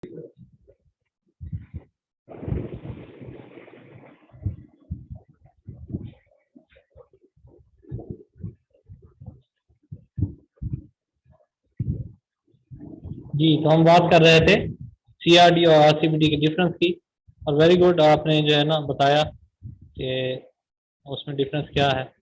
जी, तो हम बात कर रहे थे सीआरडी और आरसीबीडी के डिफरेंस की। और वेरी गुड, आपने जो है ना बताया कि उसमें डिफरेंस क्या है।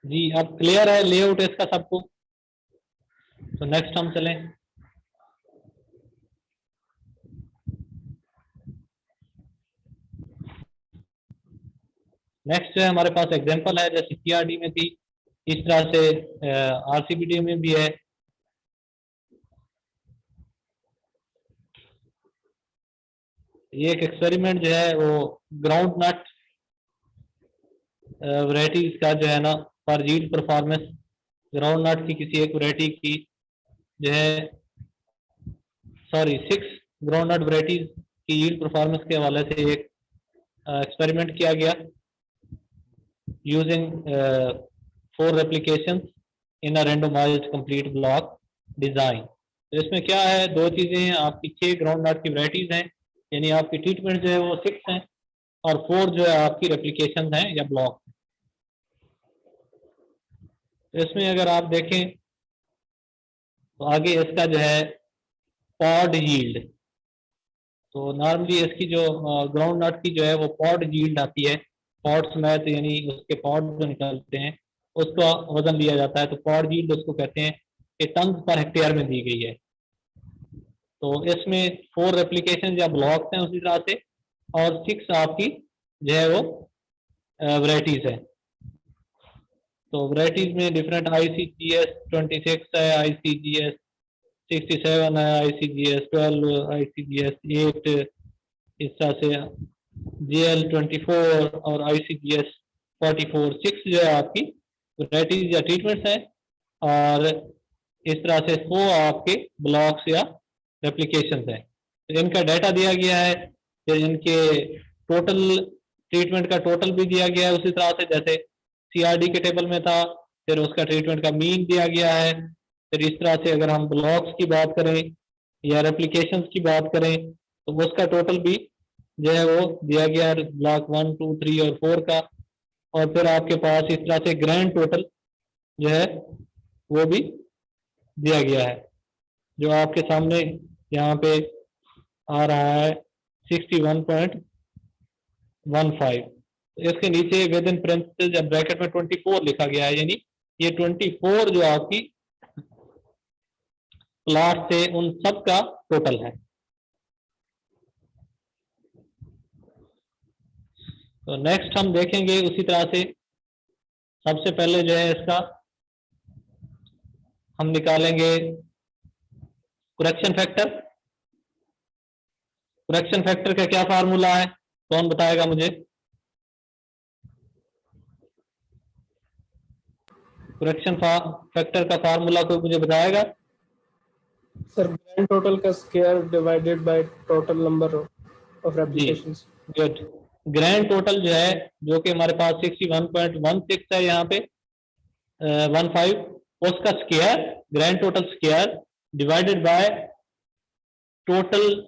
जी, अब क्लियर है लेआउट इसका सबको। तो नेक्स्ट हम चलें। नेक्स्ट जो है हमारे पास एग्जांपल है, जैसे सीआरडी में थी इस तरह से आरसीबीडी में भी है। ये एक एक्सपेरिमेंट जो है वो ग्राउंड नट वैरायटीज का जो है ना for yield performance, groundnut की किसी एक वैरायटी की जो है, सॉरी 6 ग्राउंड नट वैरायटीज की यील्ड परफॉर्मेंस के हवाले से एक एक्सपेरिमेंट किया गया using 4 replications in a randomized complete block design. तो इसमें क्या है, दो चीजें हैं, आपकी 6 ग्राउंड नट की वैरायटीज हैं, यानी आपकी ट्रीटमेंट जो है वो 6 हैं, और 4 जो है आपकी रेप्लिकेशन हैं या ब्लॉक। तो इसमें अगर आप देखें तो आगे इसका जो है पॉड यील्ड, तो नॉर्मली इसकी जो ग्राउंड नट की जो है वो पॉड यील्ड आती है, पॉड समेत, यानी उसके पॉड जो निकलते हैं उसका वजन लिया जाता है, तो पॉड यील्ड उसको कहते हैं कि टन पर हेक्टेयर में दी गई है। तो इसमें 4 रेप्लिकेशन या ब्लॉक्स हैं उसी तरह से, और 6 आपकी जो है वो वैरायटीज है। तो वैरायटीज में डिफरेंट ICGS 26 है, ICGS 67 है, ICGS 12, ICGS 8, इस तरह से GL 24 और ICGS 44, 6 जो है आपकी वैरायटीज या ट्रीटमेंट्स हैं, और इस तरह से 100 आपके ब्लॉक्स या रेप्लिकेशंस हैं। तो इनका डाटा दिया गया है, तो इनके टोटल ट्रीटमेंट का टोटल भी दिया गया है उसी तरह से जैसे सीआरडी के टेबल में था, फिर उसका ट्रीटमेंट का मीन दिया गया है। फिर इस तरह से अगर हम ब्लॉक्स की बात करें या रेप्लिकेशंस की बात करें तो उसका टोटल भी जो है वो दिया गया है, ब्लॉक 1, 2, 3 और 4 का। और फिर आपके पास इस तरह से ग्रैंड टोटल जो है वो भी दिया गया है, जो आपके सामने यहाँ पे आ रहा है 61.15। तो इसके नीचे विद इन पेरेंथेसिस या ब्रैकेट में 24 लिखा गया है, यानी ये 24 जो आपकी प्लॉट से उन सब का टोटल है। तो नेक्स्ट हम देखेंगे उसी तरह से, सबसे पहले जो है इसका हम निकालेंगे करेक्शन फैक्टर। करेक्शन फैक्टर का क्या फार्मूला है, कौन बताएगा मुझे? करेक्शन फैक्टर का फार्मूला कोई मुझे बताएगा? सर, ग्रैंड टोटल का square divided by total number of replications. Good. Grand total जो है, जो कि हमारे पास 61.16 है यहाँ पे 15, उसका square, grand total square divided by total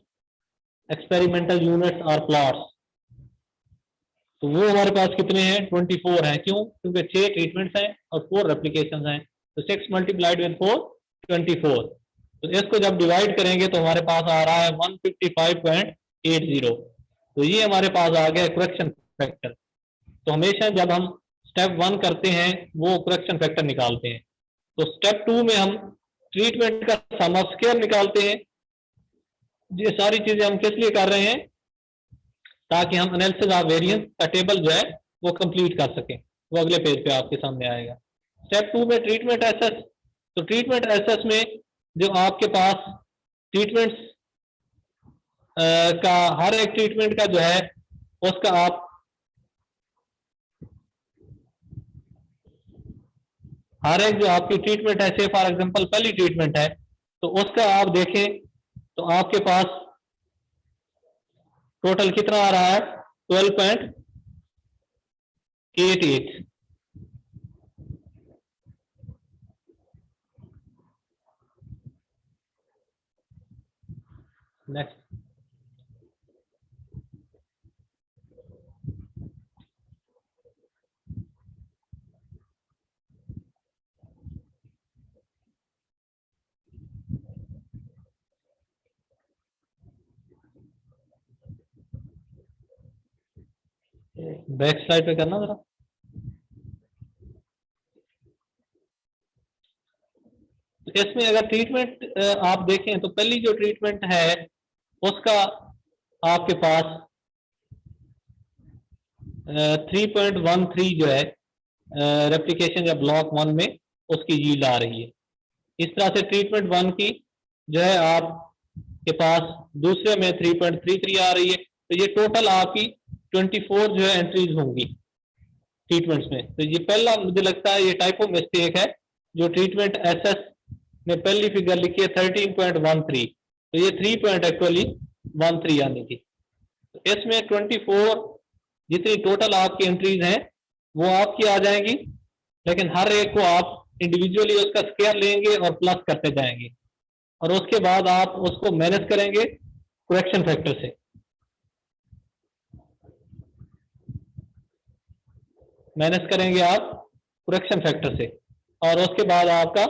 experimental units और प्लॉट्स। तो वो हमारे पास कितने हैं? 24 हैं। क्यों? क्योंकि 6 ट्रीटमेंट्स हैं और 4 रेप्लिकेशंस हैं, तो 6 मल्टीप्लाइड विद 4 24। तो इसको जब डिवाइड करेंगे तो हमारे पास आ रहा है 155.80। तो ये हमारे पास आ गया करेक्शन फैक्टर। तो हमेशा जब हम स्टेप 1 करते हैं वो करेक्शन फैक्टर निकालते हैं, तो स्टेप 2 में हम ट्रीटमेंट का सम ऑफ स्क्वायर निकालते हैं। ये सारी चीजें हम किस लिए कर रहे हैं? ताकि हम एनालिसिस ऑफ वेरिएंस का टेबल जो है वो कंप्लीट कर सकें। वो अगले पेज पे आपके सामने आएगा। स्टेप 2 में ट्रीटमेंट एसेस। तो ट्रीटमेंट एसेस में जो आपके पास ट्रीटमेंट्स का हर एक ट्रीटमेंट का जो है उसका आप हर एक जो आपकी ट्रीटमेंट है, से फॉर एग्जांपल पहली ट्रीटमेंट है तो उसका आप देखें तो आपके पास टोटल कितना आ रहा है? 88। नेक्स्ट। बैक स्लाइड पे करना जरा। तो इसमें अगर ट्रीटमेंट आप देखें तो पहली जो ट्रीटमेंट है उसका आपके पास 3.13 जो है रेप्लिकेशन या ब्लॉक 1 में उसकी यील्ड आ रही है। इस तरह से ट्रीटमेंट 1 की जो है आपके पास दूसरे में 3.33 आ रही है। तो ये टोटल आपकी 24 जो है एंट्रीज होंगी ट्रीटमेंट्स में। तो ये पहला मुझे लगता है ये टाइपो मिस्टेक है जो ट्रीटमेंट एसएस में पहली फिगर लिखी है 13.13, तो ये 3.13 आनी थी। तो इसमें 24 जितनी टोटल आपकी एंट्रीज हैं वो आपकी आ जाएंगी, लेकिन हर एक को आप इंडिविजुअली उसका स्केयर लेंगे और प्लस करते जाएंगे और उसके बाद आप उसको मैनेज करेंगे करेक्शन फैक्टर से। मैनेज करेंगे आप करेक्शन फैक्टर से और उसके बाद आपका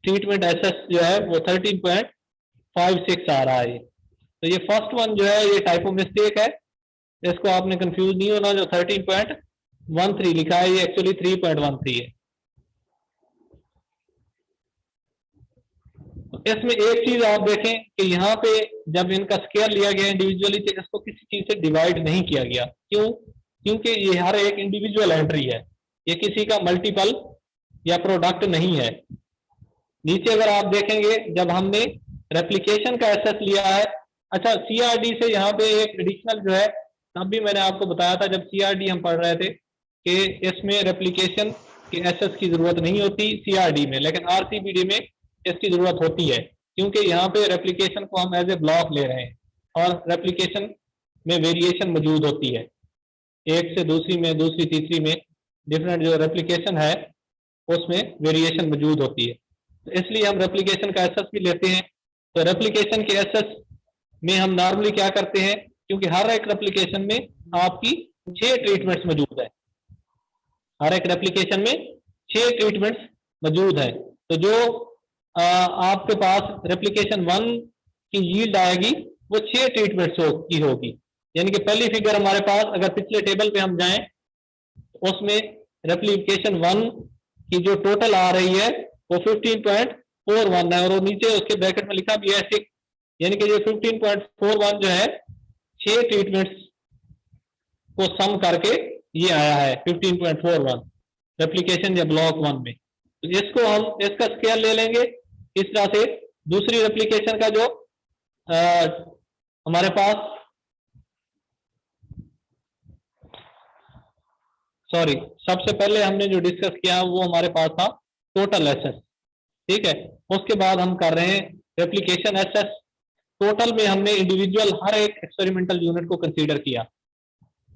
ट्रीटमेंट एसएस जो है वो 13.56 आ रहा है। तो ये फर्स्ट वन जो है ये टाइपो मिस्टेक है, इसको आपने कंफ्यूज नहीं होना। जो 13.13 लिखा है ये एक्चुअली 3.13 है। तो इसमें एक चीज आप देखें कि यहाँ पे जब इनका स्केयर लिया गया इंडिविजुअली तो इसको किसी चीज से डिवाइड नहीं किया गया। क्यों? क्योंकि ये हर एक इंडिविजुअल एंट्री है, ये किसी का मल्टीपल या प्रोडक्ट नहीं है। नीचे अगर आप देखेंगे जब हमने रेप्लिकेशन का एसएस लिया है, अच्छा सीआरडी से यहाँ पे एक एडिशनल जो है, तब भी मैंने आपको बताया था जब सीआरडी हम पढ़ रहे थे कि इसमें रेप्लिकेशन के एसएस की जरूरत नहीं होती सीआरडी में, लेकिन आरसीबीडी में इसकी जरूरत होती है क्योंकि यहाँ पे रेप्लिकेशन को हम एज ए ब्लॉक ले रहे हैं और रेप्लिकेशन में वेरिएशन मौजूद होती है, एक से दूसरी में, दूसरी तीसरी में डिफरेंट जो रेप्लिकेशन है उसमें वेरिएशन मौजूद होती है। तो इसलिए हम रेप्लिकेशन का एसएस भी लेते हैं। तो रेप्लिकेशन के एसएस में हम नॉर्मली क्या करते हैं, क्योंकि हर एक रेप्लिकेशन में आपकी 6 ट्रीटमेंट्स मौजूद है, हर एक रेप्लिकेशन में 6 ट्रीटमेंट्स मौजूद है। तो जो आपके पास रेप्लिकेशन 1 की यील्ड आएगी वो 6 ट्रीटमेंट्स की होगी। यानी कि पहली फिगर हमारे पास अगर पिछले टेबल पे हम जाएं उसमें रेप्लिकेशन 1 की जो टोटल आ रही है वो 15.41 है और वो नीचे उसके ब्रैकेट में लिखा भी है 6, यानी कि ये 15.41 जो है 6 ट्रीटमेंट्स को सम करके ये आया है 15.41 रेप्लिकेशन या ब्लॉक 1 में। तो इसको हम इसका स्केयर ले लेंगे इस तरह से। दूसरी रेप्लिकेशन का जो हमारे पास सबसे पहले हमने जो डिस्कस किया वो हमारे पास था टोटल एसएस, ठीक है। उसके बाद हम कर रहे हैं रेप्लिकेशन एसएस। टोटल में हमने इंडिविजुअल हर एक एक्सपेरिमेंटल यूनिट को कंसीडर किया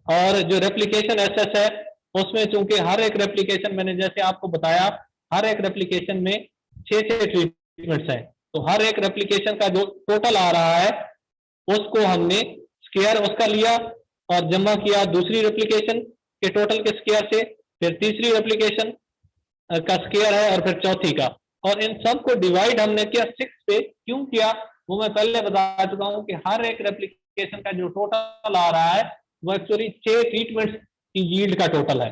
और जो रेप्लिकेशन एसएस है उसमें चूंकि हर एक रेप्लिकेशन मैंने जैसे आपको बताया हर एक रेप्लिकेशन में 6 ट्रीटमेंट्स हैं, तो हर एक रेप्लिकेशन का जो टोटल आ रहा है उसको हमने स्केयर उसका लिया और जमा किया दूसरी रेप्लिकेशन के टोटल के स्केयर से, फिर तीसरी रेप्लिकेशन का स्केयर है और फिर चौथी का, और इन सब को डिवाइड हमने किया 6 पे। क्यों किया वो मैं पहले बता चुका हूं कि हर एक रेप्लिकेशन का जो टोटल आ रहा है वो एक्चुअली 6 ट्रीटमेंट्स की यील्ड का टोटल है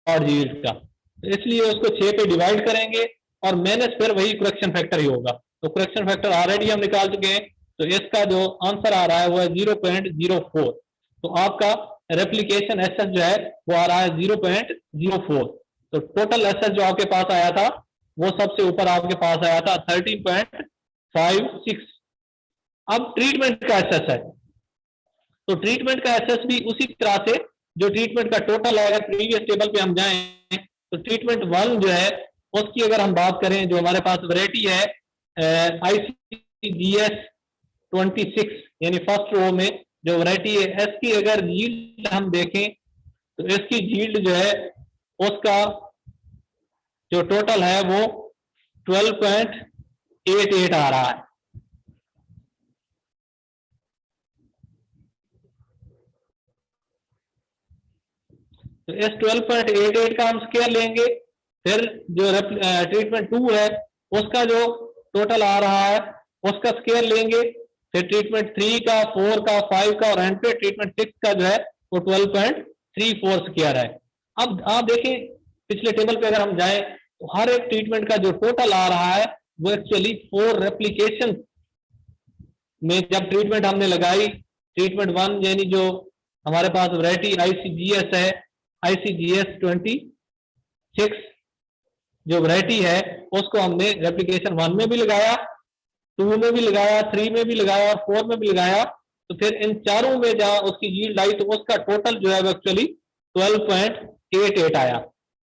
और यील्ड का, तो इसलिए उसको 6 पे डिवाइड करेंगे और माइनस फिर वही करेक्शन फैक्टर ही होगा। तो करेक्शन फैक्टर ऑलरेडी हम निकाल चुके हैं, तो इसका जो आंसर आ रहा है वो है 0.04। तो आपका रेप्लिकेशन एसएस जो है वो आ रहा है 0.04। तो टोटल एसएस जो आपके पास आया था वो सबसे ऊपर आपके पास आया था 13.56। अब ट्रीटमेंट का एसएस है, तो ट्रीटमेंट का एसएस भी उसी तरह से जो ट्रीटमेंट का टोटल है, अगर प्रीवियस टेबल पे हम जाएं तो ट्रीटमेंट 1 जो है उसकी अगर हम बात करें, जो हमारे पास वैरायटी है ICGS 26 यानी फर्स्ट रो में जो वैरायटी है, इसकी अगर यील्ड हम देखें तो इसकी यील्ड जो है उसका जो टोटल है वो 12.88 आ रहा है। तो इस 12.88 का हम स्केयर लेंगे, फिर जो ट्रीटमेंट 2 है उसका जो टोटल आ रहा है उसका स्केयर लेंगे, फिर ट्रीटमेंट 3 का, 4 का, 5 का, और एंड पे ट्रीटमेंट 6 का जो है वो 12.34 स्केयर है। अब आप देखें पिछले टेबल पे अगर हम जाएं तो हर एक ट्रीटमेंट का जो टोटल आ रहा है वो एक्चुअली 4 रेप्लीकेशन में जब ट्रीटमेंट हमने लगाई, ट्रीटमेंट 1 यानी जो हमारे पास वैरायटी ICGS है, ICGS 26 जो वैरायटी है उसको हमने रेप्लिकेशन 1 में भी लगाया, 2 में भी लगाया, 3 में भी लगाया और 4 में भी लगाया। तो फिर इन चारों में जहां उसकी यील्ड आई तो उसका टोटल जो है वो एक्चुअली 12.88 आया।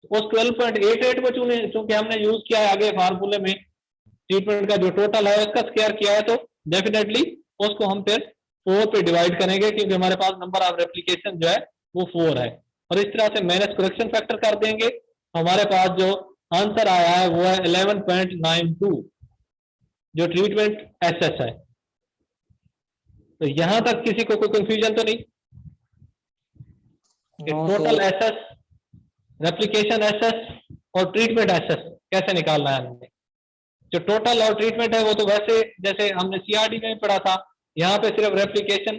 तो उस 12.88 को चूंकि हमने यूज किया है आगे फार्मूले में ट्रीटमेंट का जो टोटल है उसका स्क्वायर किया है, तो डेफिनेटली उसको हम फिर 4 पे डिवाइड करेंगे क्योंकि हमारे पास नंबर ऑफ रेप्लिकेशन जो है वो 4 है, और इस तरह से माइनस करेक्शन फैक्टर कर देंगे। हमारे पास जो आंसर आया है वो है 11.92 जो ट्रीटमेंट एसएस है। तो यहां तक किसी को कोई कंफ्यूजन तो नहीं? टोटल एसएस, रेप्लिकेशन एसएस और ट्रीटमेंट एसएस कैसे निकालना है हमने? जो टोटल और ट्रीटमेंट है वो तो वैसे जैसे हमने सीआरडी में पढ़ा था, यहाँ पे सिर्फ रेप्लिकेशन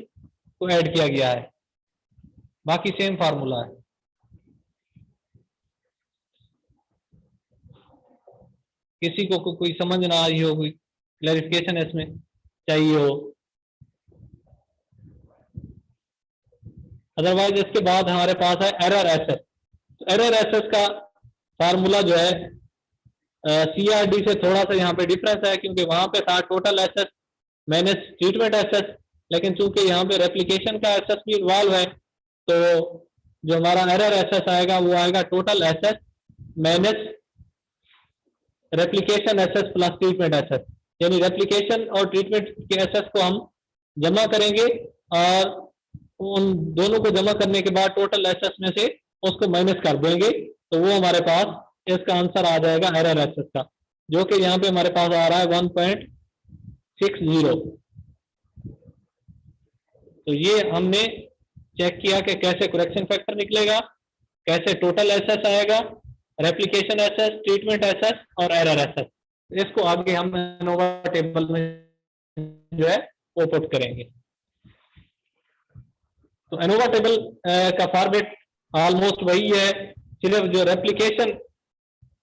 को ऐड किया गया है, बाकी सेम फार्मूला है। किसी को कोई समझ ना आई हो, कोई क्लैरिफिकेशन इसमें चाहिए हो, अदरवाइज इसके बाद हमारे पास है एरर एसएस। तो एरर एसएस का फार्मूला जो है सीआरडी से थोड़ा सा यहाँ पे डिफरेंस है क्योंकि वहां पे था total SS minus treatment SS, लेकिन चूंकि यहाँ पे रेप्लिकेशन का एसएस भी इन्वॉल्व है तो जो हमारा एरर एसएस आएगा वो आएगा total SS minus replication SS plus treatment SS, यानी रेप्लिकेशन और ट्रीटमेंट के एसएस को हम जमा करेंगे और उन दोनों को जमा करने के बाद टोटल एसएस में से उसको माइनस कर देंगे, तो वो हमारे पास इसका आंसर आ जाएगा एरर एसएस का, जो कि यहाँ पे हमारे पास आ रहा है 1.60। तो ये हमने चेक किया कि कैसे करेक्शन फैक्टर निकलेगा, कैसे टोटल एसएस आएगा, रेप्लिकेशन एसएस, ट्रीटमेंट एसएस और एरर एसएस। इसको आगे हम एनोवा टेबल में जो है वो पुट करेंगे। तो एनोवा टेबल का फॉर्मेट ऑलमोस्ट वही है, सिर्फ जो रेप्लिकेशन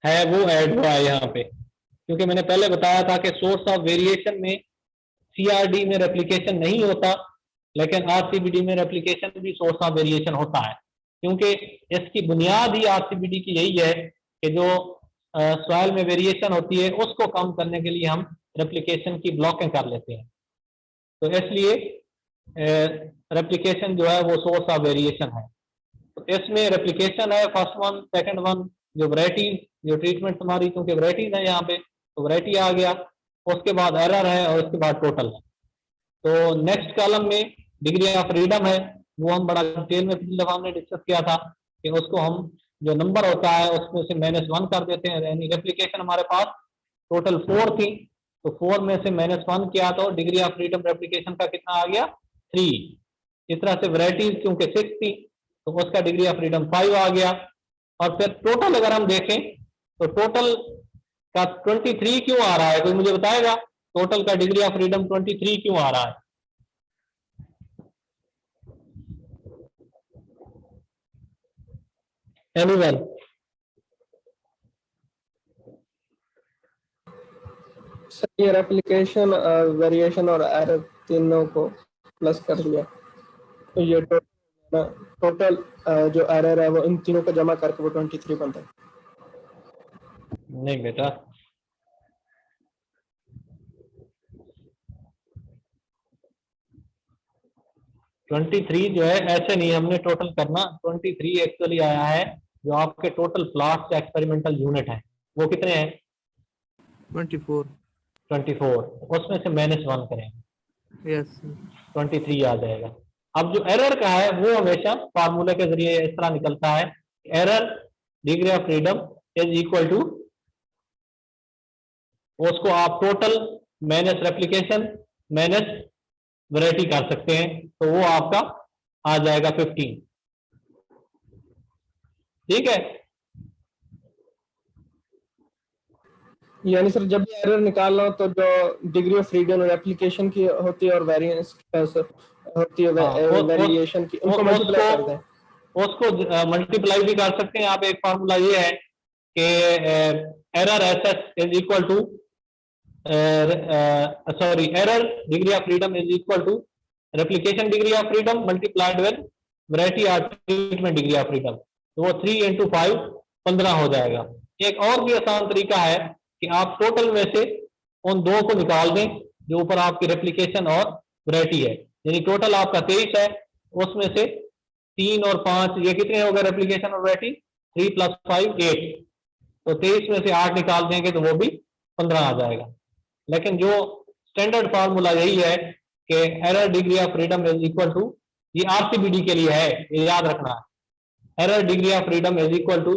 है वो ऐड हुआ है यहाँ पे, क्योंकि मैंने पहले बताया था कि सोर्स ऑफ वेरिएशन में सीआरडी में रेप्लिकेशन नहीं होता, लेकिन आरसीबीडी में रेप्लिकेशन भी सोर्स ऑफ वेरिएशन होता है, क्योंकि इसकी बुनियाद ही आरसीबीडी की यही है कि जो सॉइल में वेरिएशन होती है उसको कम करने के लिए हम रेप्लिकेशन की ब्लॉकिंग कर लेते हैं। तो इसलिए रेप्लिकेशन जो है वो सोर्स ऑफ वेरिएशन है। तो इसमें रेप्लिकेशन है फर्स्ट वन, सेकंड वन, जो वैरायटीज, जो ट्रीटमेंट तुम्हारी क्योंकि वैरायटीज है यहाँ पे तो वैरायटी आ गया, उसके बाद एरर है और उसके बाद टोटल है। तो नेक्स्ट कॉलम में डिग्री ऑफ फ्रीडम है, वो हम बड़ा डिटेल में पिछली दफा हमने डिस्कस किया था कि उसको हम जो नंबर होता है उसमें से -1 कर देते हैं, यानी रेप्लिकेशन हमारे पास टोटल 4 थी तो 4 में से -1 किया तो डिग्री ऑफ फ्रीडम रेप्लिकेशन का कितना आ गया 3। इस तरह से वैरायटीज क्योंकि 6 थी तो उसका डिग्री ऑफ फ्रीडम 5 आ गया। और फिर टोटल अगर हम देखें तो टोटल का 23 क्यों आ रहा है, कोई मुझे बताएगा टोटल का डिग्री ऑफ फ्रीडम 23 क्यों आ रहा है? एनीवन? सर ये रेप्लिकेशन, वेरिएशन और एरर तीनों को प्लस कर दिया तो ये टोटल जो एरर है वो इन तीनों को जमा करके वो 23 बनता है। नहीं बेटा, (23) जो है ऐसे नहीं हमने टोटल करना। 23 एक्चुअली आया है जो आपके टोटल प्लॉट्स एक्सपेरिमेंटल यूनिट है वो कितने हैं? 24। उसमें से -1 करें, यस 23 आ जाएगा। अब जो एरर का है वो हमेशा फार्मूले के जरिए इस तरह निकलता है, error degree of freedom is equal to, उसको आप total minus replication minus variety कर सकते हैं, तो वो आपका आ जाएगा 15। ठीक है, यानी सर जब भी एरर निकालना हो तो जो डिग्री ऑफ फ्रीडम और एप्लीकेशन की होती है और वेरिएंस होती है वेरिएशन की, उनको मल्टीप्लाई कर दें। उसको मल्टीप्लाई भी कर सकते हैं आप। एक फार्मूला ये है कि error SS is equal to sorry error degree of freedom is equal to replication degree of freedom multiplied with variety और ट्रीटमेंट डिग्री ऑफ फ्रीडम, तो वो 3 × 5 15 हो जाएगा। एक और भी आसान तरीका है कि आप टोटल में से उन दो को निकाल दें जो ऊपर आपकी रेप्लिकेशन और वैरायटी है, यानी टोटल आपका 23 है, उसमें से 3 और 5 ये कितने हो गए रेप्लिकेशन और वैरायटी, 3 + 5 8, तो 23 में से 8 निकाल देंगे तो वो भी 15 आ जाएगा। लेकिन जो स्टैंडर्ड फार्मूला यही है कि error degree of freedom is equal to, ये आरसीबीडी के लिए है, ये याद रखना है, error degree of freedom is equal to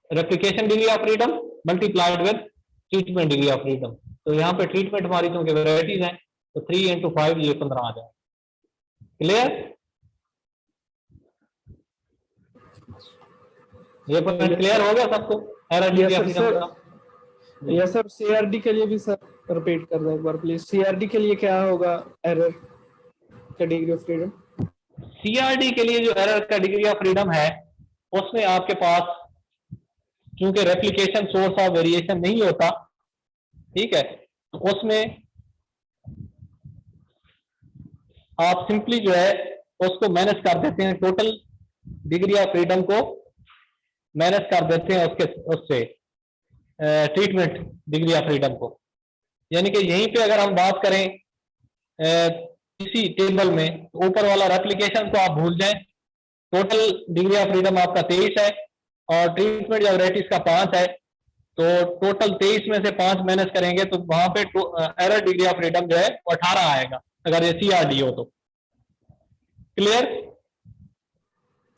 replication degree of freedom multiplied with treatment degree of freedom. तो यहाँ पे ट्रीटमेंट हमारी क्योंकि वैरायटीज हैं तो 3 × 5 ये 15 आ जाए। क्लियर, ये पॉइंट क्लियर हो गया सबको एरर डिग्री ऑफ फ्रीडम का? यस सर, सीआरडी के लिए भी सर रिपीट कर दें एक बार प्लीज, सीआरडी के लिए क्या होगा एरर का डिग्री ऑफ फ्रीडम? सीआरडी के लिए जो एरर का डिग्री ऑफ फ्रीडम है उसमें आपके पास चूंकि रेप्लिकेशन सोर्स ऑफ वेरिएशन नहीं होता, ठीक है, तो उसमें आप सिंपली जो है उसको मैनेज कर देते हैं, टोटल डिग्री ऑफ फ्रीडम को मैनेज कर देते हैं उससे ट्रीटमेंट डिग्री ऑफ फ्रीडम को। यानी कि यहीं पे अगर हम बात करें इसी टेबल में, तो ऊपर वाला रेप्लिकेशन को आप भूल जाएं, टोटल डिग्री ऑफ फ्रीडम आपका 23 है और ट्रीटमेंट या वैरायटीज का 5 है, तो टोटल 23 में से 5 मैनेज करेंगे तो वहां पे एरर डिग्री ऑफ फ्रीडम जो है वो 18 आएगा अगर ये सीआरडी हो तो। क्लियर?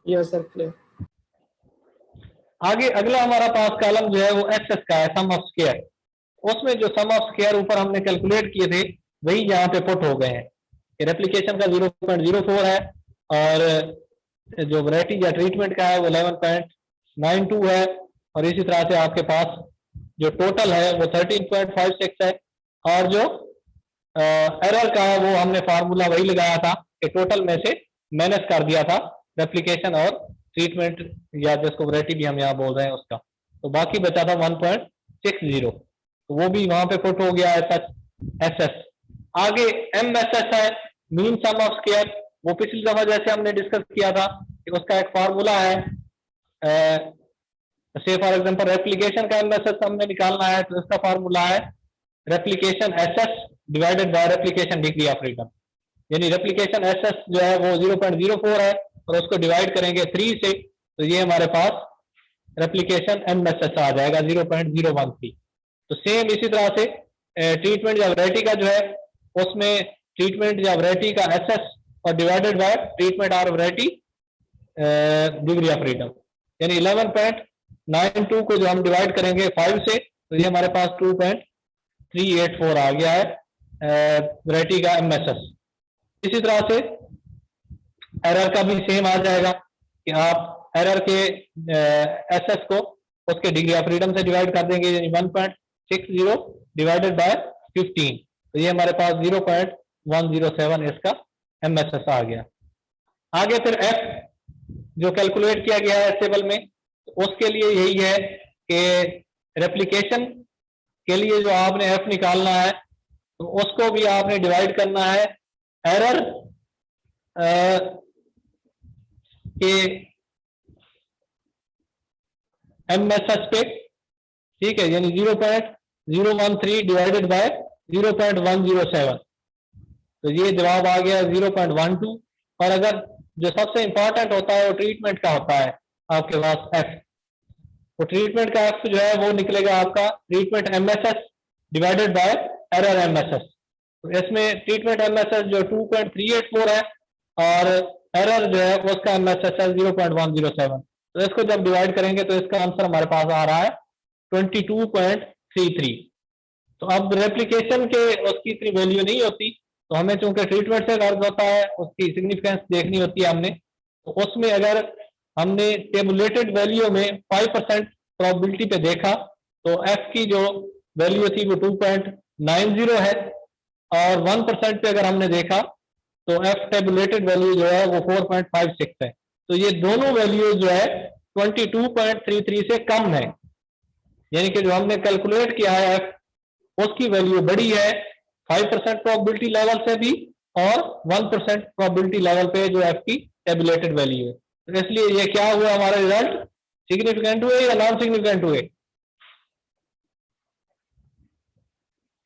Yes sir clear. आगे अगला हमारा पास कॉलम जो है वो एसएस का है, सम ऑफ स्क्वायर। उसमें जो सम ऑफ स्क्वायर ऊपर हमने कैलकुलेट किए थे वही यहाँ पे पुट हो गए हैं कि रेप्लिकेशन का 0.04 है और जो वैरायटी या ट्रीटमेंट का है वो 11.92 है, और इसी तरह से आपके पास जो टोटल है वो 13.56 है, और जो एरर का है वो हमने फार्मूला वही लगाया था कि टोटल में से माइनस कर दिया था रेप्लिकेशन और ट्रीटमेंट या जिसको वैरायटी भी हम यहाँ बोल रहे हैं उसका, तो बाकी बचा था 1.60, तो वो भी वहां पे पुट हो गया है सच एसएस। आगे एमएसएस है, मीन सम ऑफ स्क्वायर, वो पिछली दफा जैसे हमने डिस्कस किया था कि उसका एक फार्मूला है, से फॉर एग्जांपल रेप्लिकेशन का एमएसएस हमने निकालना है तो इसका फार्मूला है replication SS divided by replication degree of freedom, यानी रेप्लिकेशन एसएस जो है वो 0.04 है और उसको डिवाइड करेंगे 3 से, तो ये हमारे पास रेप्लिकेशन एमएसएस आ जाएगा 0.013। तो सेम इसी तरह से ट्रीटमेंट या वैरायटी का जो है उसमें ट्रीटमेंट या वैरायटी का एसएस और डिवाइडेड बाय ट्रीटमेंट और वैरायटी डिग्री ऑफ फ्रीडम, यानी 11.92 को जो हम डिवाइड करेंगे 5 से तो ये हमारे पास 2.384 आ गया है वैरायटी का एमएसएस। इसी तरह से एरर का भी सेम आ जाएगा कि आप एरर के एसएस को उसके डिग्री ऑफ फ्रीडम से डिवाइड कर देंगे, यानी 1.60 डिवाइडेड बाय 15, तो ये हमारे पास 0.107 इसका एमएसएस आ गया। आगे फिर एफ जो कैलकुलेट किया गया है टेबल में, तो उसके लिए यही है कि रेप्लिकेशन के लिए जो आपने एफ निकालना है तो उसको भी आपने डिवाइड करना है एरर के एमएसएस पे, ठीक है, यानी 0.013 डिवाइडेड बाय 0.107, तो ये जवाब आ गया 0.12। और अगर जो सबसे इंपॉर्टेंट होता है वो ट्रीटमेंट का होता है आपके पास एफ, तो ट्रीटमेंट का एफ जो है वो निकलेगा आपका treatment MSS divided by error MSS, तो इसमें ट्रीटमेंट MSS जो 2.384 है और एरर जो है उसका MSS है 0.107। तो इसको जब डिवाइड करेंगे तो इसका आंसर हमारे पास आ रहा है 22.33। तो अब रेप्लिकेशन के उसकी इतनी वैल्यू नहीं होती, तो हमें चूंकि ट्रीटमेंट से गर्ज होता है उसकी सिग्निफिकेंस देखनी होती है हमने। तो उसमें अगर हमने टेबुलेटेड वैल्यू में 5% प्रोबेबिलिटी पे देखा तो एफ की जो वैल्यू थी वो 2.90 है, और 1% पे अगर हमने देखा तो एफ टेबुलेटेड वैल्यू जो है वो 4.56 है। तो ये दोनों वैल्यू जो है 22.33 से कम है, यानी कि जो हमने कैलकुलेट किया है एफ उसकी वैल्यू बड़ी है 5% प्रोबेबिलिटी लेवल से भी और 1% प्रोबेबिलिटी लेवल पे जो एफ की टेबुलेटेड वैल्यू है। तो इसलिए ये क्या हुआ, हमारा रिजल्ट सिग्निफिकेंट हुए या नॉन सिग्निफिकेंट हुए?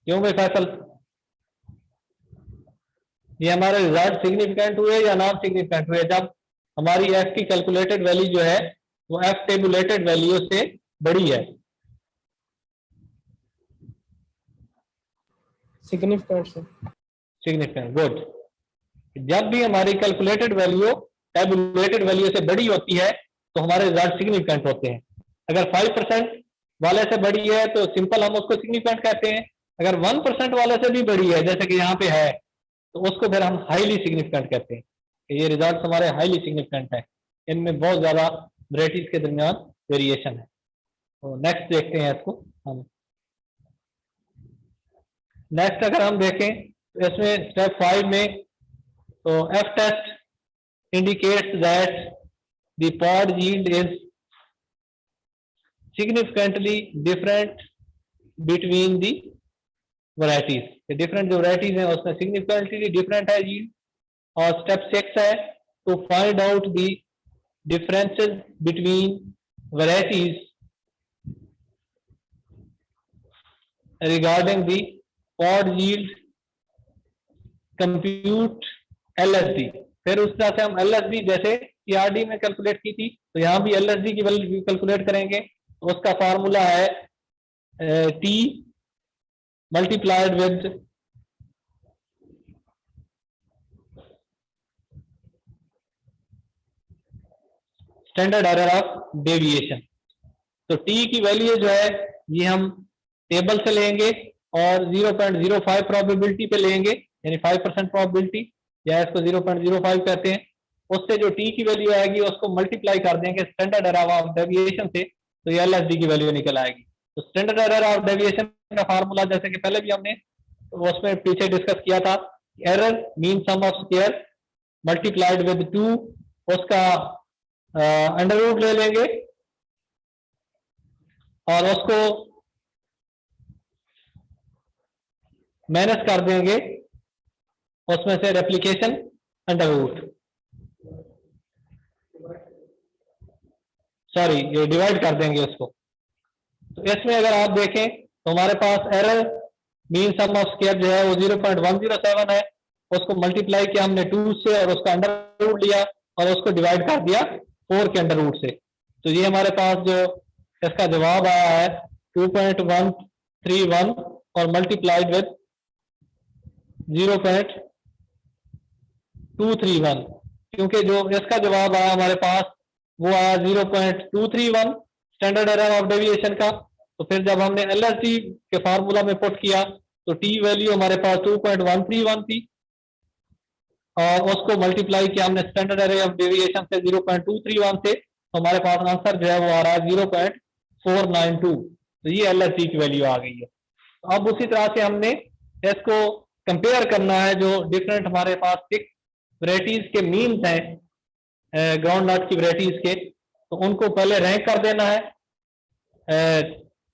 क्यों भाई फैसल, ये हमारे रिजल्ट सिग्निफिकेंट हुए या नॉन सिग्निफिकेंट हुए जब हमारी एफ की कैलकुलेटेड वैल्यू जो है वो एफ टेबुलेटेड वैल्यू से बड़ी है? सिग्निफिकेंट से। Significant, good. जब भी हमारी कैलकुलेटेड वैल्यू टेबुलेटेड वैल्यू से बड़ी होती है तो हमारे रिजल्ट सिग्निफिकेंट होते हैं। अगर 5% वाले से बड़ी है तो सिंपल हम उसको सिग्निफिकेंट कहते हैं। अगर 1% वाले से भी बड़ी है जैसे कि यहाँ पे है तो उसको फिर हम हाईली सिग्निफिकेंट कहते हैं कि ये रिजल्ट हमारे हाईली सिग्निफिकेंट है, इनमें बहुत ज्यादा वैरायटीज के दरमियान वेरिएशन है। तो नेक्स्ट देखते हैं इसको हम। नेक्स्ट अगर हम देखें तो इसमें स्टेप 5 में तो F test indicates that the pod yield is significantly different between the varieties। Different जो varieties हैं उसमें significantly different है yield। और स्टेप 6 है to find out the differences between varieties regarding the pod yield, compute LSD। फिर उस तरह से हम LSD जैसे ERD में कैलकुलेट की थी तो यहाँ भी LSD की वैल्यू कैलकुलेट करेंगे। तो उसका फार्मूला है T multiplied with standard error of deviation. तो T की वैल्यू जो है ये हम टेबल से लेंगे और 0.05 प्रोबेबिलिटी पे लेंगे, यानी 5% प्रोबेबिलिटी या इसको 0.05 कहते हैं। उससे जो टी की वैल्यू आएगी उसको मल्टीप्लाई कर देंगे स्टैंडर्ड एरर ऑफ डेविएशन से, तो ये एलएसडी की वैल्यू निकल आएगी। तो स्टैंडर्ड एरर ऑफ डेविएशन का फार्मूला जैसे कि पहले भी हमने तो उसमें पीछे डिस्कस किया था, error mean sum of square multiplied with 2, उसका अंडर रूट ले लेंगे और उसको माइनस कर देंगे उसमें से रेप्लिकेशन अंडर रूट, सॉरी ये डिवाइड कर देंगे उसको। तो इसमें अगर आप देखें तो हमारे पास error mean sum of square जो है वो 0.107 है, उसको मल्टीप्लाई किया हमने 2 से और उसका अंडर रूट लिया और उसको डिवाइड कर दिया 4 के अंडर रूट से। तो ये हमारे पास जो इसका जवाब आया है 2.131 और मल्टीप्लाइड विद 0.231, क्योंकि जो इसका जवाब आया हमारे पास वो आया 0.231 स्टैंडर्ड एरर ऑफ डेविएशन का। तो फिर जब हमने एलएसडी के फार्मूला में पुट किया तो टी वैल्यू हमारे पास 2.131 थी और उसको मल्टीप्लाई किया हमने स्टैंडर्ड एरर ऑफ डेविएशन से 0.231 से, तो हमारे पास आंसर जो है वो आ रहा है 0.492। तो ये एलएसडी की वैल्यू आ गई है। तो अब उसी तरह से हमने इसको कंपेयर करना है जो डिफरेंट हमारे पास 6 वैरायटीज के मीन्स हैं ग्राउंड नट की वैरायटीज के, तो उनको पहले रैंक कर देना है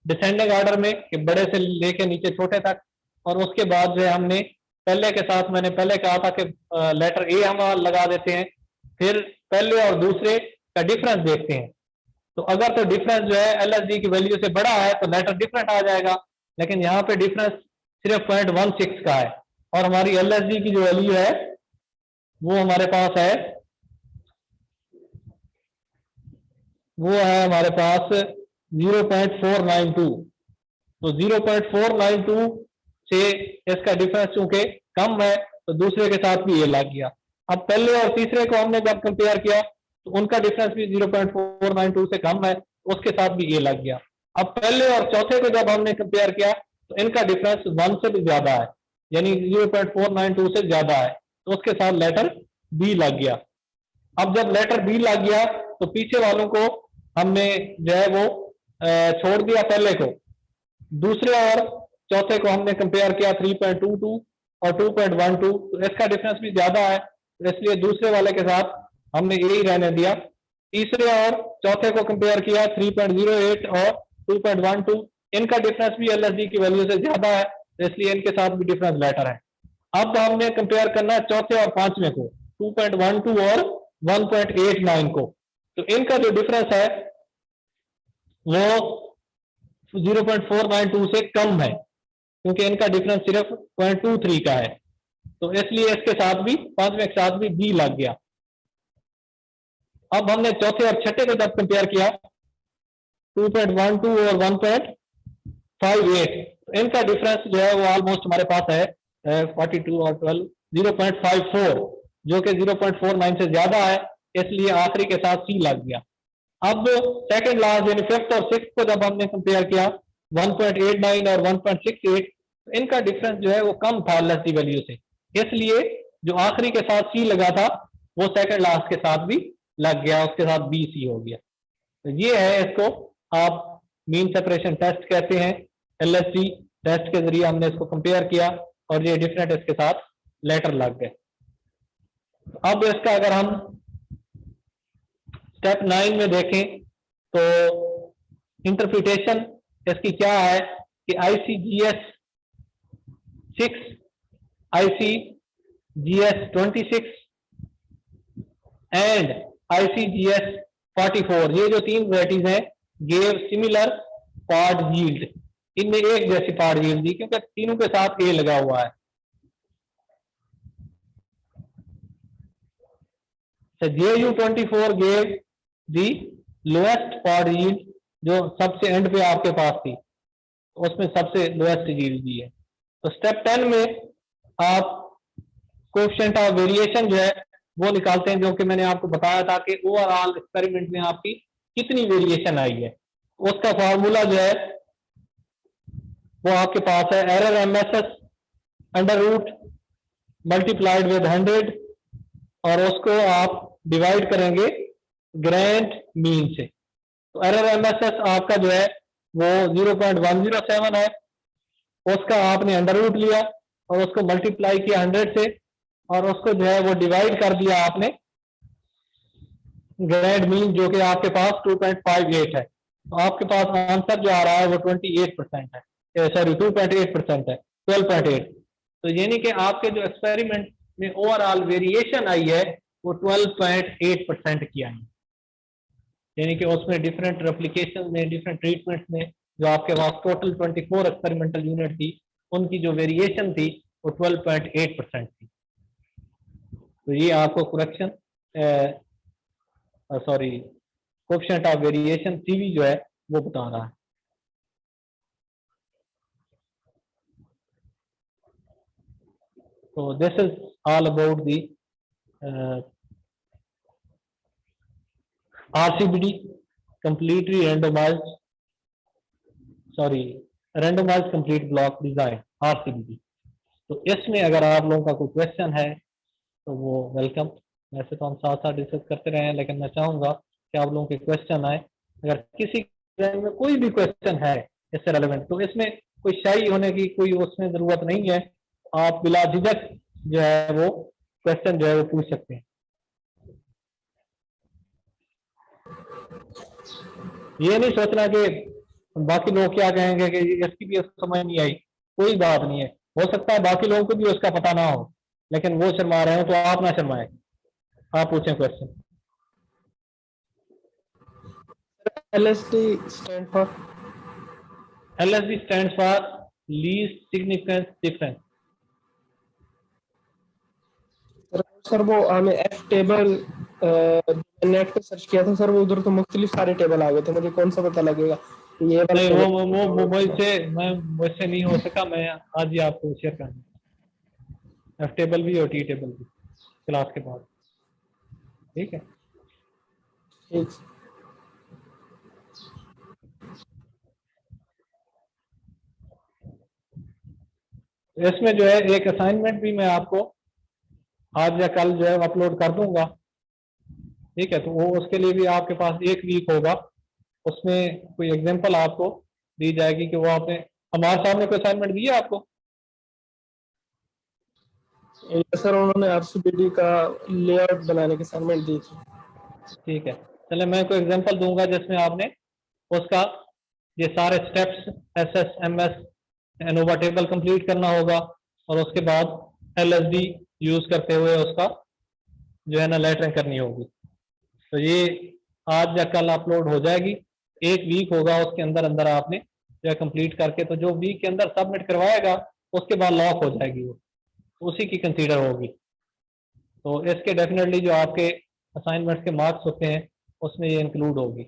डिसेंडिंग ऑर्डर में कि बड़े से लेके नीचे छोटे तक, और उसके बाद जो है हमने पहले के साथ मैंने पहले कहा था कि लेटर ए हम लगा देते हैं, फिर पहले और दूसरे का डिफरेंस देखते हैं। तो अगर तो डिफरेंस जो है एलएसडी की वैल्यू से बड़ा है तो लेटर डिफरेंट आ जाएगा, लेकिन यहाँ पे डिफरेंस सिर्फ 0.16 का है और हमारी एलएसडी की जो वैल्यू है वो हमारे पास है, वो है हमारे पास 0.492। तो 0.492 से इसका डिफरेंस चूंकि कम है तो दूसरे के साथ भी ये लग गया। अब पहले और तीसरे को हमने जब कंपेयर किया तो उनका डिफरेंस भी 0.492 से कम है, उसके साथ भी ये लग गया। अब पहले और चौथे को जब हमने कंपेयर किया तो इनका डिफरेंस 1 से भी ज्यादा है, यानी 0.492 से ज्यादा है, तो उसके साथ लेटर बी लग गया। अब जब लेटर बी लग गया तो पीछे वालों को हमने जो है वो छोड़ दिया पहले को, दूसरे और चौथे को हमने कंपेयर किया 3.22 और 2.12, तो इसका डिफरेंस भी ज्यादा है, तो इसलिए दूसरे वाले के साथ हमने यही रहने दिया। तीसरे और चौथे को कंपेयर किया 3.08 और 2.12, इनका डिफरेंस भी एलएसडी की वैल्यू से ज्यादा है, तो इसलिए इनके साथ भी डिफरेंस लेटर है। अब हमने कंपेयर करना है चौथे और पांचवें को, 2.12 और 1.89 को, तो इनका जो डिफरेंस है वो 0.492 से कम है, क्योंकि इनका डिफरेंस सिर्फ 0.23 का है, तो इसलिए इसके साथ भी पांचवें के साथ भी बी लग गया। अब हमने चौथे और छठे को जब कंपेयर किया 2.12 और 1.58, तो इनका डिफरेंस जो है वो ऑलमोस्ट हमारे पास है 42 और 12 0.54, जो कि 0.49 से ज्यादा है, इसलिए आखिरी के साथ सी लग गया। अब सेकंड लास्ट यानी फिफ्थ और सिक्स को जब हमने कंपेयर किया 1.89 और 1.68, तो इनका डिफरेंस जो है वो कम था एलएसडी वैल्यू से, इसलिए जो आखिरी के साथ सी लगा था वो सेकंड लास्ट के साथ भी लग गया, उसके साथ बी सी हो गया। तो ये है, इसको आप मीन सेपरेशन टेस्ट कहते हैं। एलएसडी टेस्ट के जरिए हमने इसको कंपेयर किया और ये डिफरेंट इसके साथ लेटर लग गए। अब इसका अगर हम स्टेप 9 में देखें तो इंटरप्रिटेशन इसकी क्या है कि ICGS 6, ICGS 26 एंड ICGS 44, ये जो तीन वैरायटीज हैं गेव सिमिलर पार्ट यील्ड, इनमें एक जैसी पार्ट यील्ड दी, क्योंकि तीनों के साथ ए लगा हुआ है। JU24 गेव दी लोएस्ट पार्ट यील्ड, जो सबसे एंड पे आपके पास थी, उसमें सबसे लोएस्ट यील्ड दी है। तो स्टेप 10 में आप कोएफिशिएंट ऑफ वेरिएशन जो है वो निकालते हैं, जो कि मैंने आपको बताया था कि ओवरऑल एक्सपेरिमेंट में आपकी कितनी वेरिएशन आई है। उसका फार्मूला जो है वो आपके पास है error MSS under root multiplied with 100, और उसको आप डिवाइड करेंगे ग्रेंड मीन से। तो एरर MSS आपका जो है वो 0.107 है, उसका आपने अंडर रूट लिया और उसको मल्टीप्लाई किया 100 से, और उसको जो है वो डिवाइड कर दिया आपने ग्रेड मीन, जो कि आपके पास 2.58 है। तो आपके पास आंसर जो आ रहा है वो 28% है, सॉरी 2.8% है, 12.8। तो यानी कि आपके जो एक्सपेरिमेंट में ओवरऑल वेरिएशन आई है वो 12.8% की आई, यानी कि उसमें डिफरेंट रेप्लिकेशन में, डिफरेंट ट्रीटमेंट्स में जो आपके पास टोटल 24 एक्सपेरिमेंटल यूनिट थी, उनकी जो वेरिएशन थी वो 12.8% थी। तो ये आपको correction sorry coefficient of variation CV जो है वो बता रहा है। तो this is all about the RCBD completely randomized complete block design RCBD। तो इसमें अगर आप लोगों का कोई क्वेश्चन है तो वो वेलकम। वैसे तो हम साथ साथ डिस्कस करते रहे हैं, लेकिन मैं चाहूंगा कि आप लोगों के क्वेश्चन आए। अगर किसी में कोई भी क्वेश्चन है इससे रेलेवेंट, तो इसमें कोई शाई होने की कोई उसमें जरूरत नहीं है, आप बिला झिझक जो है वो क्वेश्चन जो है वो पूछ सकते हैं। ये नहीं सोचना कि बाकी लोग क्या कहेंगे कि इसकी भी समझ नहीं आई, कोई बात नहीं है। हो सकता है बाकी लोगों को भी उसका पता ना हो, लेकिन वो शर्मा रहे हो तो आप ना शर्माए, आप पूछें question. LSD stand for LSD stands for least significant difference। Sir वो हमें F टेबल नेट पे सर्च किया था सर, वो उधर तो मुख्तलिफ सारे टेबल आ गए थे, मुझे कौन सा पता लगेगा ये वाला नहीं, table- वो मुझसे नहीं हो सका। मैं आज ही आपको शेयर करूँगा, एफ टेबल भी और टी टेबल भी क्लास के बाद। ठीक है। ठीक। इसमें जो है एक असाइनमेंट भी मैं आपको आज या कल जो है अपलोड कर दूंगा। ठीक है, तो वो उसके लिए भी आपके पास एक वीक होगा, उसमें कोई एग्जांपल आपको दी जाएगी कि वो आपने हमारे सामने कोई असाइनमेंट दिया आपको। ये सर उन्होंने आरसीबीडी का लेआउट बनाने की असाइनमेंट दी थी। ठीक है, चले मैं कोई एग्जांपल दूंगा जिसमें आपने उसका ये सारे steps SS MS ANOVA table complete करना होगा, और उसके बाद एलएसडी यूज करते हुए उसका जो है ना लेटरिंग करनी होगी। तो ये आज या कल अपलोड हो जाएगी, एक वीक होगा, उसके अंदर अंदर आपने जो है कंप्लीट करके, तो जो वीक के अंदर सबमिट करवाएगा उसके बाद लॉक हो जाएगी वो, उसी की कंसीडर होगी। तो इसके डेफिनेटली जो आपके असाइनमेंट के मार्क्स होते हैं उसमें ये इंक्लूड होगी।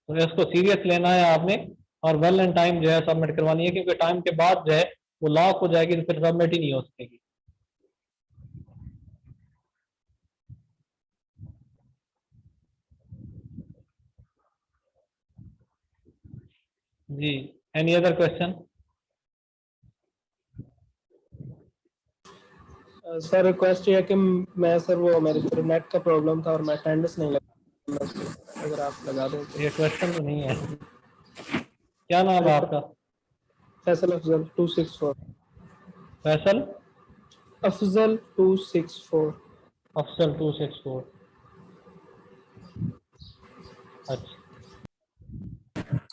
तो इसको सीरियस लेना है आपने, और वेल एंड टाइम जो है सबमिट करवानी है, क्योंकि टाइम के बाद जो है वो लॉक हो जाएगी, तो फिर सबमिट ही नहीं हो सकेगी। जी, any other question? Sir request ये है कि मैं सर वो मेरे फिर नेट का प्रॉब्लम था और मैं अटेंडेंस नहीं लगा, अगर आप लगा दें तो। ये क्वेश्चन तो नहीं है। क्या नाम है आपका? फैसल अफजल 264। फैसल अफजल 264। अफसल 264। अच्छा,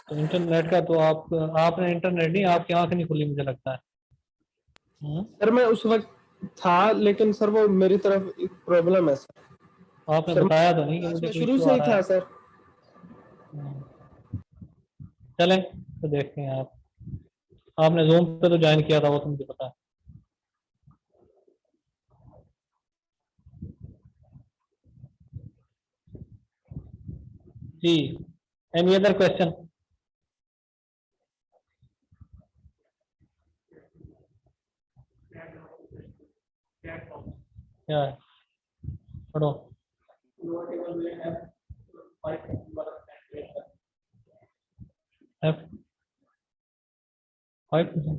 तो इंटरनेट का तो आपने इंटरनेट नहीं, आपकी आंख नहीं खुली मुझे लगता है। सर मैं उस वक्त था, लेकिन सर वो मेरी तरफ एक प्रॉब्लम है सर। आपने सर बताया तो नहीं कि मुझे मैं कोई शुरू इशू से आ ही रहा था है। सर। चलें तो देखते हैं। आपने जूम पे तो ज्वाइन किया था, वो तो मुझे पता है। जी, एनी अदर क्वेश्चन? क्या है, पढ़ो। F 5%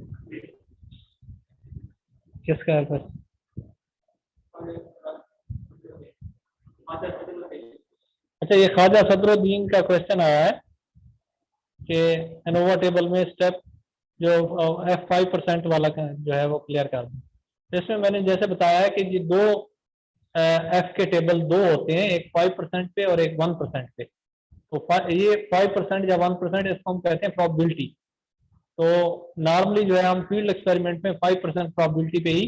किसका है फिर? अच्छा, ये ख्वाजा सदरुद्दीन का क्वेश्चन आया है कि एनोवा टेबल में स्टेप जो F5% वाला का जो है वो क्लियर कर दूं। तो इसमें मैंने जैसे बताया है कि ये दो एफ के टेबल दो होते हैं, एक 5% पे और एक 1% पे। तो ये 5% या 1% इसको हम कहते हैं प्रोबेबिलिटी। तो नॉर्मली जो है हम फील्ड एक्सपेरिमेंट में 5% प्रोबेबिलिटी पे ही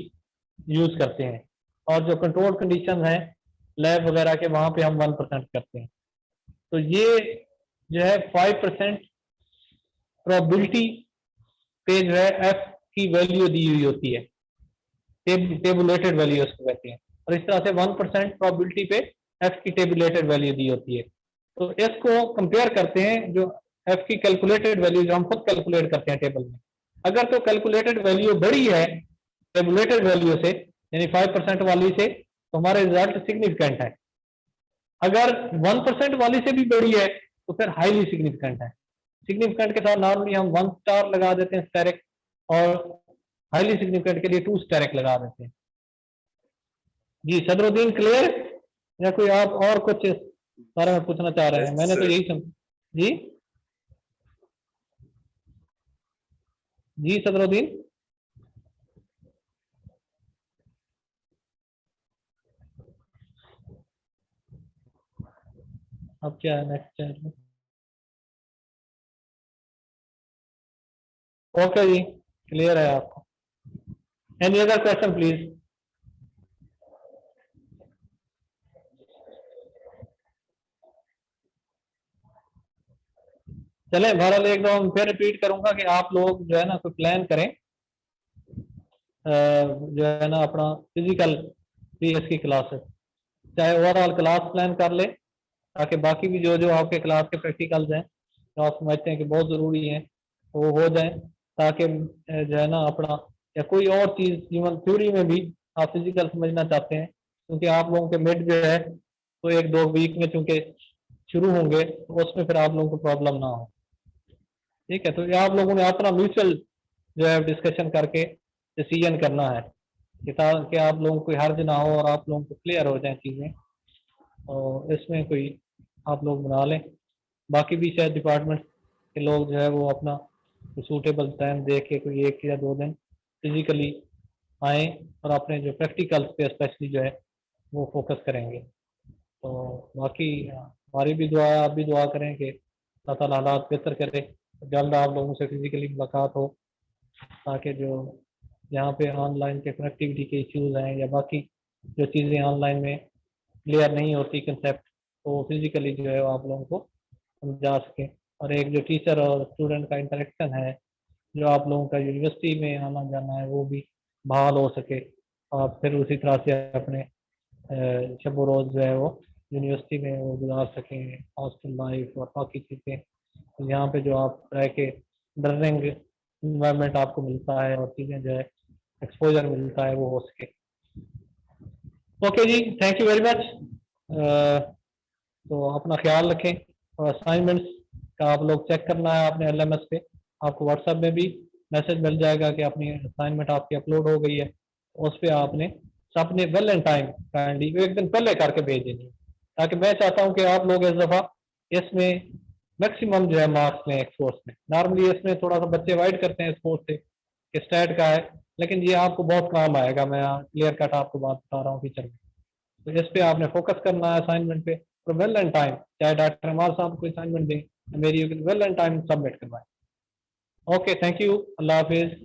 यूज करते हैं, और जो कंट्रोल कंडीशन है लैब वगैरह के वहां पे हम 1% करते हैं। तो ये जो है 5% प्रोबेबिलिटी पे जो है एफ की वैल्यू दी हुई होती है, टेबुलेटेड वैल्यू उसको कहते हैं। और इस तरह से 1% प्रोबेबिलिटी पे एफ की टेबुलेटेड वैल्यू दी होती है। तो इसको कंपेयर करते हैं जो एफ की कैलकुलेटेड वैल्यू जो हम खुद कैलकुलेट करते हैं टेबल में। अगर तो कैलकुलेटेड वैल्यू बड़ी है टेबुलेटेड वैल्यू से, यानी 5% वाली से, तो हमारा रिजल्ट सिग्निफिकेंट है। अगर 1% वाली से भी बड़ी है तो फिर हाईली सिग्निफिकेंट है। सिग्निफिकेंट के साथ नॉर्मली हम 1 स्टार लगा देते हैं स्टेरिक, और हाईली सिग्निफिकेंट के लिए 2 स्टेरिक लगा देते हैं। जी सदरुद्दीन, क्लियर? या कोई आप और कुछ इस बारे में पूछना चाह रहे हैं? मैंने तो यही समझ। जी जी सदरुद्दीन, अब क्या है नेक्स्ट चैट में? ओके जी, क्लियर है आपको? Any other question please? चले बहरहाल एक दो हम फिर रिपीट करूंगा कि आप लोग जो है ना कोई प्लान करें, जो है ना अपना फिजिकल पीएस की क्लासेस, चाहे ओवरऑल क्लास प्लान कर ले, ताकि बाकी भी जो जो आपके क्लास के प्रैक्टिकल्स हैं जो आप समझते हैं कि बहुत ज़रूरी हैं वो हो जाए, ताकि जो है ना अपना या कोई और चीज़ इवन थ्योरी में भी आप फिजिकल समझना चाहते हैं, क्योंकि आप लोगों के मिड जो है तो 1-2 वीक में चूँकि शुरू होंगे तो उसमें फिर आप लोगों को प्रॉब्लम ना हो। ठीक है, तो ये आप लोगों ने अपना म्यूचुअल जो है डिस्कशन करके डिसीजन करना है कि ताकि आप लोगों को हर्ज ना हो और आप लोगों को क्लियर हो जाए चीज़ें, और इसमें कोई आप लोग बना लें। बाकी भी शायद डिपार्टमेंट के लोग जो है वो अपना सूटेबल टाइम देख के कोई 1 या 2 दिन फिजिकली आएँ और अपने जो प्रैक्टिकल्स पे स्पेशली जो है वो फोकस करेंगे। तो बाकी हमारी भी दुआ है, आप भी दुआ करें कि अल्लाह ताला हालात बेहतर करे, जल्द आप लोगों से फिजिकली मुलाकात हो, ताकि जो यहाँ पे ऑनलाइन के कनेक्टिविटी के इश्यूज़ हैं या बाकी जो चीज़ें ऑनलाइन में क्लियर नहीं होती कंसेप्ट, तो फिजिकली जो है वो आप लोगों को समझा सकें, और एक जो टीचर और स्टूडेंट का इंटरेक्शन है, जो आप लोगों का यूनिवर्सिटी में आना जाना है वो भी बहाल हो सके, और फिर उसी तरह से अपने शब रोज़ जो है वो यूनिवर्सिटी में वो गुजार सकें, हॉस्टल लाइफ और बाकी चीज़ें। तो यहाँ पे जो आप रह के लर्निंग इन्वायरमेंट आपको मिलता है और चीज़ें जो है एक्सपोजर मिलता है वो हो सके। ओके जी, थैंक यू वेरी मच। तो अपना ख्याल रखें, और असाइनमेंट्स का आप लोग चेक करना है अपने LMS पे, आपको व्हाट्सएप में भी मैसेज मिल जाएगा कि अपनी असाइनमेंट आपकी अपलोड हो गई है, उस पर आपने अपने वेल एंड टाइम काइंडली 1 दिन पहले करके भेज देनी है, ताकि मैं चाहता हूँ कि आप लोग इस दफ़ा इसमें मैक्सिमम जो है मार्क्स लें एक्सपोर्ट्स में। नॉर्मली इसमें थोड़ा सा बच्चे अवॉइड करते हैं स्पोर्ट्स से कि स्टैट का है, लेकिन ये आपको बहुत काम आएगा, मैं क्लियर कट आपको बात बता रहा हूँ फ्यूचर में। तो इस पे आपने फोकस करना है असाइनमेंट पे, और वेल एंड टाइम, चाहे डॉक्टर अमार साहब को असाइनमेंट दें, मेरी वेल एंड टाइम सबमिट करवाएं। ओके, थैंक यू, अल्लाह हाफिज़।